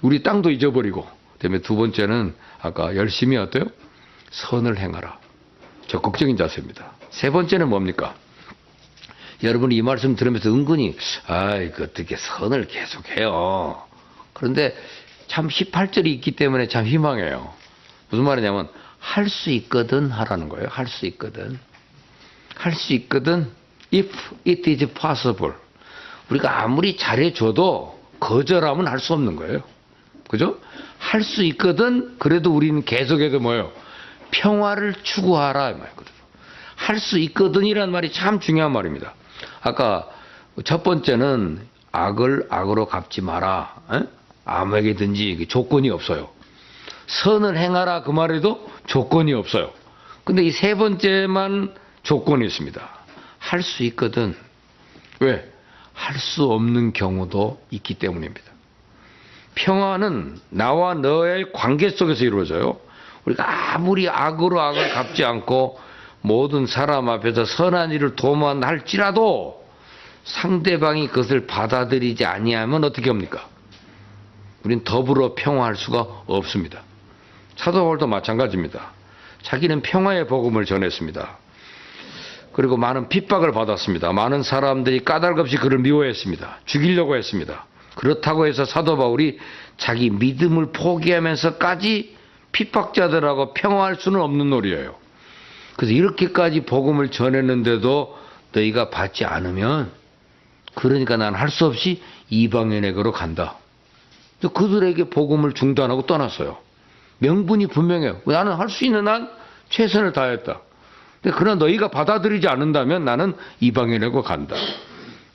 우리 땅도 잊어버리고. 그다음에 두 번째는 아까 열심히 어때요? 선을 행하라. 적극적인 자세입니다. 세 번째는 뭡니까? 여러분이 이 말씀 들으면서 은근히 그 어떻게 선을 계속해요. 그런데 참 18절이 있기 때문에 참 희망해요. 무슨 말이냐면 할 수 있거든 하라는 거예요. 할 수 있거든. 할 수 있거든. If it is possible. 우리가 아무리 잘해줘도 거절하면 할 수 없는 거예요. 그죠? 할 수 있거든. 그래도 우리는 계속해서 뭐예요? 평화를 추구하라. 할 수 있거든이라는 말이 참 중요한 말입니다. 아까 첫 번째는 악을 악으로 갚지 마라. 아무에게든지 조건이 없어요. 선을 행하라 그 말에도 조건이 없어요. 근데 이 세 번째만 조건이 있습니다. 할 수 있거든. 왜? 할 수 없는 경우도 있기 때문입니다. 평화는 나와 너의 관계 속에서 이루어져요. 우리가 아무리 악으로 악을 갚지 않고 모든 사람 앞에서 선한 일을 도모할지라도 상대방이 그것을 받아들이지 아니하면 어떻게 합니까? 우린 더불어 평화할 수가 없습니다. 사도 바울도 마찬가지입니다. 자기는 평화의 복음을 전했습니다. 그리고 많은 핍박을 받았습니다. 많은 사람들이 까닭없이 그를 미워했습니다. 죽이려고 했습니다. 그렇다고 해서 사도 바울이 자기 믿음을 포기하면서까지 핍박자들하고 평화할 수는 없는 놀이에요. 그래서 이렇게까지 복음을 전했는데도 너희가 받지 않으면 그러니까 난 할 수 없이 이방인에게로 간다. 그들에게 복음을 중단하고 떠났어요. 명분이 분명해요. 나는 할 수 있는 한 최선을 다했다. 그러나 너희가 받아들이지 않는다면 나는 이방인에게로 간다.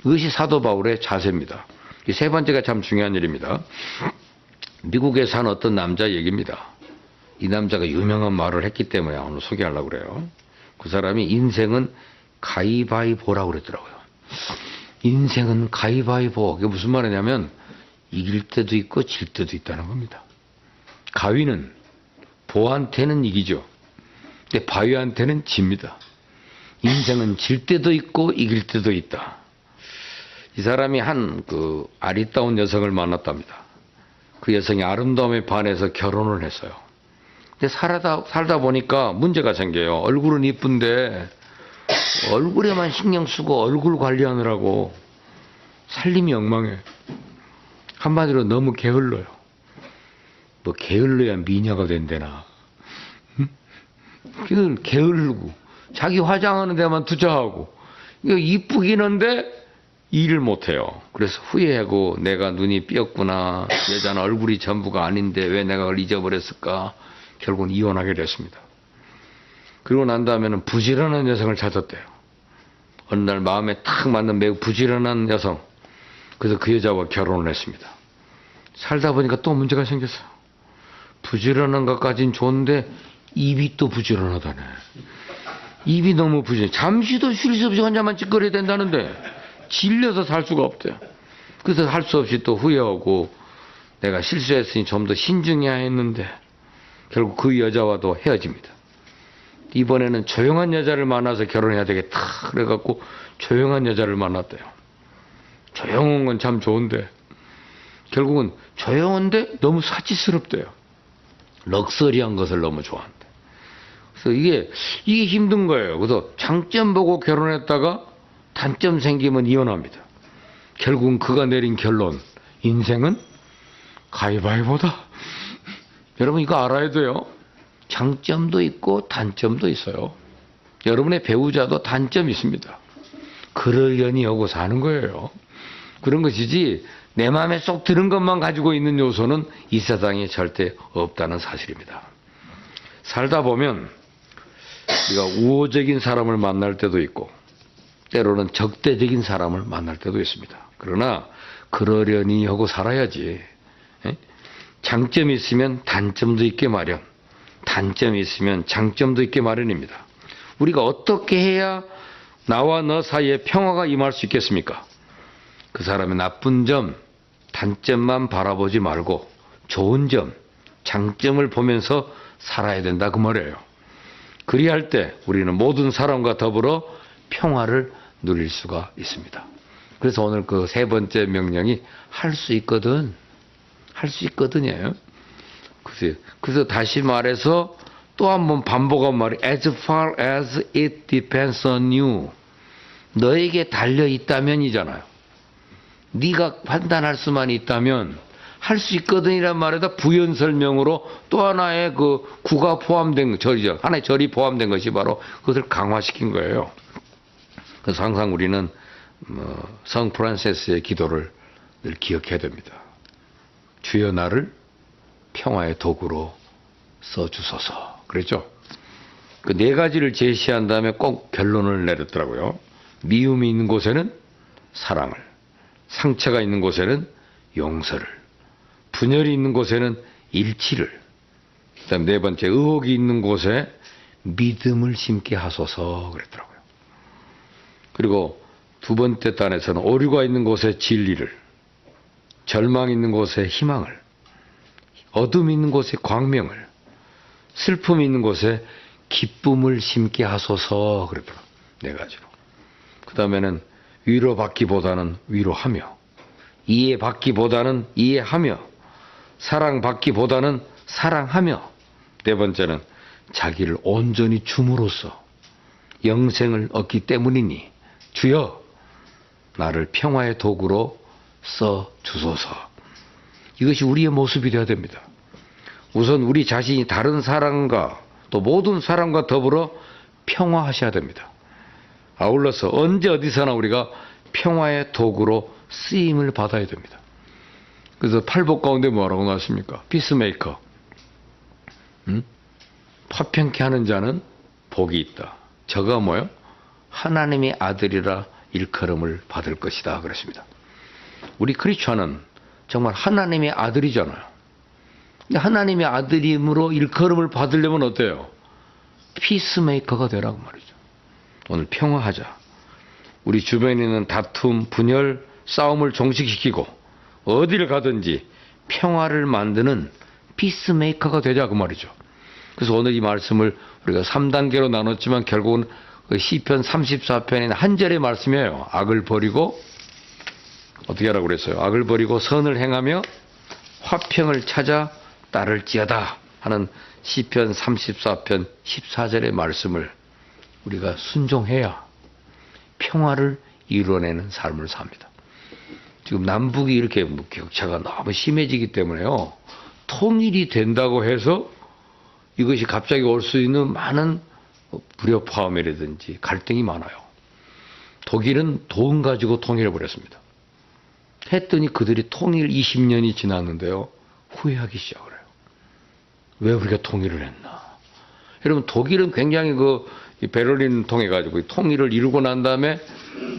이것이 사도 바울의 자세입니다. 이 세 번째가 참 중요한 일입니다. 미국에 산 어떤 남자 얘기입니다. 이 남자가 유명한 말을 했기 때문에 오늘 소개하려고 그래요. 그 사람이 인생은 가위바위보라고 그랬더라고요. 인생은 가위바위보. 그게 무슨 말이냐면 이길 때도 있고 질 때도 있다는 겁니다. 가위는 보한테는 이기죠. 근데 바위한테는 집니다. 인생은 질 때도 있고 이길 때도 있다. 이 사람이 한 아리따운 여성을 만났답니다. 그 여성이 아름다움에 반해서 결혼을 했어요. 근데 살다 보니까 문제가 생겨요. 얼굴은 이쁜데 얼굴에만 신경 쓰고 얼굴 관리하느라고 살림이 엉망해. 한마디로 너무 게을러요. 뭐 게을러야 미녀가 된대나. 게을르고 자기 화장하는 데만 투자하고 이쁘긴 한데 일을 못해요. 그래서 후회하고 내가 눈이 삐었구나. 여자는 얼굴이 전부가 아닌데 왜 내가 그걸 잊어버렸을까. 결국은 이혼하게 됐습니다. 그리고 난 다음에는 부지런한 여성을 찾았대요. 어느 날 마음에 딱 맞는 매우 부지런한 여성. 그래서 그 여자와 결혼을 했습니다. 살다 보니까 또 문제가 생겼어요. 부지런한 것까진 좋은데 입이 또 부지런하다네. 입이 너무 부지런해. 잠시도 쉴 수 없이 혼자만 찌꺼려야 된다는데 질려서 살 수가 없대요. 그래서 할 수 없이 또 후회하고 내가 실수했으니 좀 더 신중해야 했는데 결국 그 여자와도 헤어집니다. 이번에는 조용한 여자를 만나서 결혼해야 되겠다. 그래갖고 조용한 여자를 만났대요. 조용한 건 참 좋은데 결국은 조용한데 너무 사치스럽대요. 럭셔리한 것을 너무 좋아한대. 그래서 이게 힘든 거예요. 그래서 장점 보고 결혼했다가 단점 생기면 이혼합니다. 결국은 그가 내린 결론, 인생은 가위바위보다. 여러분 이거 알아야 돼요. 장점도 있고 단점도 있어요. 여러분의 배우자도 단점이 있습니다. 그러려니 하고 사는 거예요. 그런 것이지 내 마음에 쏙 드는 것만 가지고 있는 요소는 이 세상에 절대 없다는 사실입니다. 살다 보면 우리가 우호적인 사람을 만날 때도 있고 때로는 적대적인 사람을 만날 때도 있습니다. 그러나 그러려니 하고 살아야지. 장점이 있으면 단점도 있게 마련, 단점이 있으면 장점도 있게 마련입니다. 우리가 어떻게 해야 나와 너 사이에 평화가 임할 수 있겠습니까? 그 사람의 나쁜 점, 단점만 바라보지 말고 좋은 점, 장점을 보면서 살아야 된다 그 말이에요. 그리할 때 우리는 모든 사람과 더불어 평화를 누릴 수가 있습니다. 그래서 오늘 그 세 번째 명령이 할 수 있거든. 할 수 있거든이에요. 그래서 다시 말해서 또 한 번 반복한 말이 as far as it depends on you. 너에게 달려 있다면이잖아요. 네가 판단할 수만 있다면 할 수 있거든이란 말에다 부연 설명으로 또 하나의 그 구가 포함된 절이죠. 하나의 절이 포함된 것이 바로 그것을 강화시킨 거예요. 그래서 항상 우리는 성 프란시스의 기도를 늘 기억해야 됩니다. 주여 나를 평화의 도구로 써주소서. 그랬죠? 그 네 가지를 제시한 다음에 꼭 결론을 내렸더라고요. 미움이 있는 곳에는 사랑을, 상처가 있는 곳에는 용서를, 분열이 있는 곳에는 일치를, 그다음 네 번째 의혹이 있는 곳에 믿음을 심게 하소서 그랬더라고요. 그리고 두 번째 단에서는 오류가 있는 곳에 진리를, 절망 있는 곳에 희망을, 어둠이 있는 곳에 광명을, 슬픔이 있는 곳에 기쁨을 심게 하소서 그랬더라고요. 네 가지로. 그 다음에는 위로받기보다는 위로하며, 이해받기보다는 이해하며, 사랑받기보다는 사랑하며, 네 번째는 자기를 온전히 줌으로써 영생을 얻기 때문이니 주여 나를 평화의 도구로 써 주소서. 이것이 우리의 모습이 되어야 됩니다. 우선 우리 자신이 다른 사람과 또 모든 사람과 더불어 평화하셔야 됩니다. 아울러서 언제 어디서나 우리가 평화의 도구로 쓰임을 받아야 됩니다. 그래서 팔복 가운데 뭐라고 나왔습니까? 피스메이커. 화평케 하는 자는 복이 있다. 저가 뭐요? 하나님의 아들이라 일컬음을 받을 것이다 그랬습니다. 우리 크리스천은 정말 하나님의 아들이잖아요. 근데 하나님의 아들임으로 일컬음을 받으려면 어때요? 피스메이커가 되라고 말이죠. 오늘 평화하자. 우리 주변에 있는 다툼, 분열, 싸움을 종식시키고 어디를 가든지 평화를 만드는 피스메이커가 되자 그 말이죠. 그래서 오늘 이 말씀을 우리가 3단계로 나눴지만 결국은 시편 34편에는 한 절의 말씀이에요. 악을 버리고 어떻게 하라고 그랬어요? 악을 버리고 선을 행하며 화평을 찾아 따를지어다 하는 시편 34편 14절의 말씀을 우리가 순종해야 평화를 이루어내는 삶을 삽니다. 지금 남북이 이렇게 격차가 너무 심해지기 때문에요. 통일이 된다고 해서 이것이 갑자기 올 수 있는 많은 불협화음이라든지 갈등이 많아요. 독일은 돈 가지고 통일해버렸습니다. 했더니 그들이 통일 20년이 지났는데요. 후회하기 시작을 해요. 왜 우리가 통일을 했나. 여러분 독일은 굉장히 베를린 통해가지고 통일을 이루고 난 다음에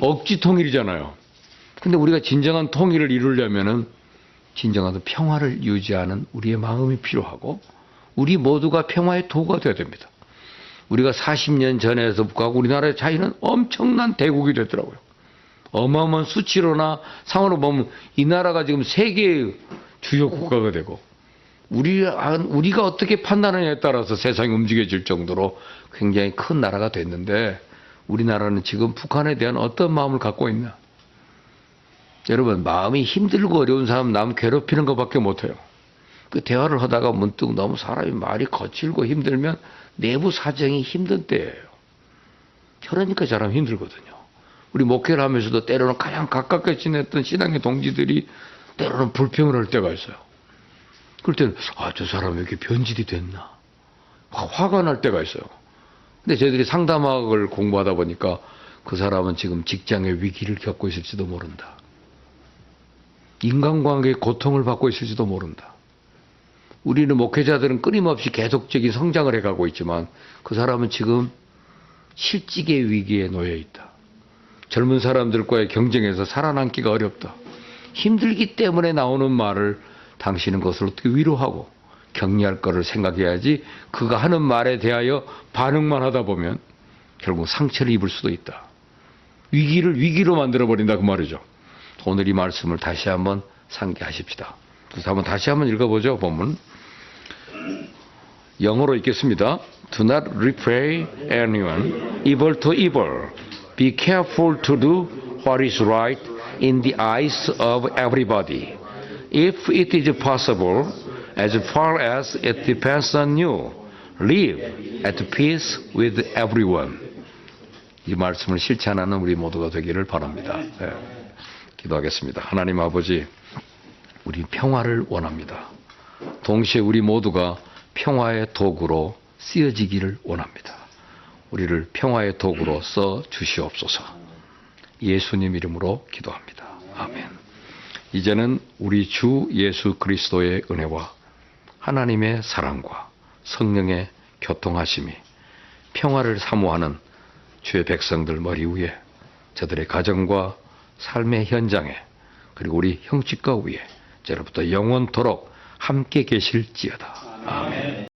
억지 통일이잖아요. 근데 우리가 진정한 통일을 이루려면은 진정한 평화를 유지하는 우리의 마음이 필요하고 우리 모두가 평화의 도구가 되어야 됩니다. 우리가 40년 전에서부터 우리나라의 차이는 엄청난 대국이 됐더라고요. 어마어마한 수치로나 상으로 보면 이 나라가 지금 세계의 주요 국가가 되고 우리가 어떻게 판단하느냐에 따라서 세상이 움직여질 정도로 굉장히 큰 나라가 됐는데 우리나라는 지금 북한에 대한 어떤 마음을 갖고 있나? 여러분 마음이 힘들고 어려운 사람 남 괴롭히는 것밖에 못해요. 그 대화를 하다가 문득 너무 사람이 말이 거칠고 힘들면 내부 사정이 힘든 때예요. 그러니까 사람 힘들거든요. 우리 목회를 하면서도 때로는 가장 가깝게 지냈던 신앙의 동지들이 때로는 불평을 할 때가 있어요. 그럴 때는 저 사람 왜 이렇게 변질이 됐나 화가 날 때가 있어요. 근데 저희들이 상담학을 공부하다 보니까 그 사람은 지금 직장의 위기를 겪고 있을지도 모른다. 인간관계의 고통을 받고 있을지도 모른다. 우리는 목회자들은 끊임없이 계속적인 성장을 해가고 있지만 그 사람은 지금 실직의 위기에 놓여 있다. 젊은 사람들과의 경쟁에서 살아남기가 어렵다. 힘들기 때문에 나오는 말을 당신은 그것을 어떻게 위로하고 격려할 거를 생각해야지 그가 하는 말에 대하여 반응만 하다 보면 결국 상처를 입을 수도 있다. 위기를 위기로 만들어버린다 그 말이죠. 오늘 이 말씀을 다시 한번 상기하십시다. 그래서 한번 다시 한번 읽어보죠. 본문 영어로 읽겠습니다. Do not repay anyone evil to evil. Be careful to do what is right in the eyes of everybody. If it is possible, as far as it depends on you, live at peace with everyone. 이 말씀을 실천하는 우리 모두가 되기를 바랍니다. 네. 기도하겠습니다. 하나님 아버지, 우리 평화를 원합니다. 동시에 우리 모두가 평화의 도구로 쓰여지기를 원합니다. 우리를 평화의 도구로 써 주시옵소서. 예수님 이름으로 기도합니다. 아멘. 이제는 우리 주 예수 그리스도의 은혜와 하나님의 사랑과 성령의 교통하심이 평화를 사모하는 주의 백성들 머리 위에, 저들의 가정과 삶의 현장에, 그리고 우리 형제가 위에 이제로부터 영원토록 함께 계실지어다. 아멘.